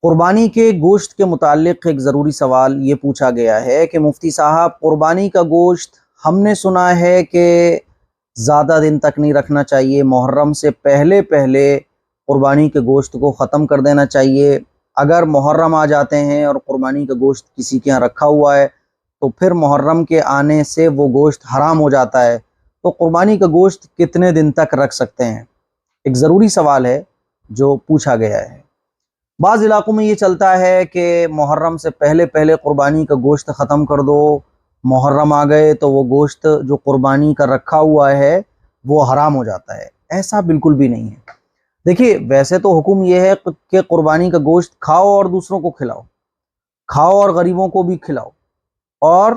قربانی کے گوشت کے متعلق ایک ضروری سوال یہ پوچھا گیا ہے کہ مفتی صاحب، قربانی کا گوشت ہم نے سنا ہے کہ زیادہ دن تک نہیں رکھنا چاہیے، محرم سے پہلے پہلے قربانی کے گوشت کو ختم کر دینا چاہیے۔ اگر محرم آ جاتے ہیں اور قربانی کا گوشت کسی کے ہاں رکھا ہوا ہے تو پھر محرم کے آنے سے وہ گوشت حرام ہو جاتا ہے، تو قربانی کا گوشت کتنے دن تک رکھ سکتے ہیں؟ ایک ضروری سوال ہے جو پوچھا گیا ہے۔ بعض علاقوں میں یہ چلتا ہے کہ محرم سے پہلے پہلے قربانی کا گوشت ختم کر دو، محرم آ گئے تو وہ گوشت جو قربانی کا رکھا ہوا ہے وہ حرام ہو جاتا ہے۔ ایسا بالکل بھی نہیں ہے۔ دیکھیے، ویسے تو حکم یہ ہے کہ قربانی کا گوشت کھاؤ اور دوسروں کو کھلاؤ، کھاؤ اور غریبوں کو بھی کھلاؤ اور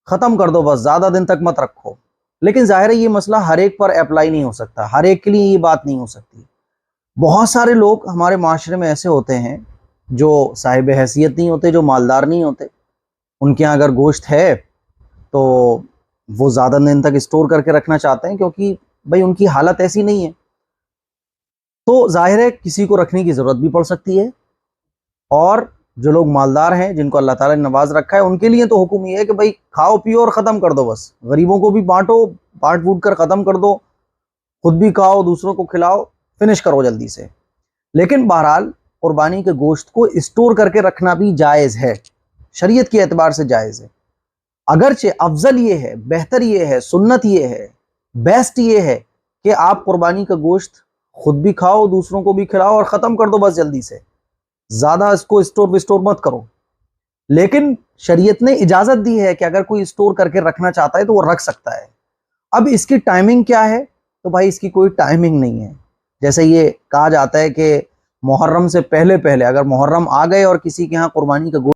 ختم کر دو، بس زیادہ دن تک مت رکھو۔ لیکن ظاہر ہے یہ مسئلہ ہر ایک پر اپلائی نہیں ہو سکتا، ہر ایک کے لیے یہ بات نہیں ہو سکتی۔ بہت سارے لوگ ہمارے معاشرے میں ایسے ہوتے ہیں جو صاحب حیثیت نہیں ہوتے، جو مالدار نہیں ہوتے، ان کے یہاں اگر گوشت ہے تو وہ زیادہ دن تک اسٹور کر کے رکھنا چاہتے ہیں کیونکہ بھائی ان کی حالت ایسی نہیں ہے، تو ظاہر ہے کسی کو رکھنے کی ضرورت بھی پڑ سکتی ہے۔ اور جو لوگ مالدار ہیں، جن کو اللہ تعالیٰ نے نواز رکھا ہے، ان کے لیے تو حکم یہ ہے کہ بھائی کھاؤ پیو اور ختم کر دو، بس غریبوں کو بھی بانٹو، بانٹ بوٹ کر ختم کر دو، خود بھی کھاؤ دوسروں کو کھلاؤ، فنش کرو جلدی سے۔ لیکن بہرحال قربانی کے گوشت کو اسٹور کر کے رکھنا بھی جائز ہے، شریعت کے اعتبار سے جائز ہے۔ اگرچہ افضل یہ ہے، بہتر یہ ہے، سنت یہ ہے، بیسٹ یہ ہے کہ آپ قربانی کا گوشت خود بھی کھاؤ، دوسروں کو بھی کھلاؤ اور ختم کر دو بس جلدی سے، زیادہ اس کو اسٹور مت کرو۔ لیکن شریعت نے اجازت دی ہے کہ اگر کوئی اسٹور کر کے رکھنا چاہتا ہے تو وہ رکھ سکتا ہے۔ اب اس کی ٹائمنگ کیا ہے؟ تو بھائی اس کی کوئی ٹائمنگ نہیں ہے۔ جیسے یہ کہا جاتا ہے کہ محرم سے پہلے پہلے، اگر محرم آ گئے اور کسی کے ہاں قربانی کا گوشت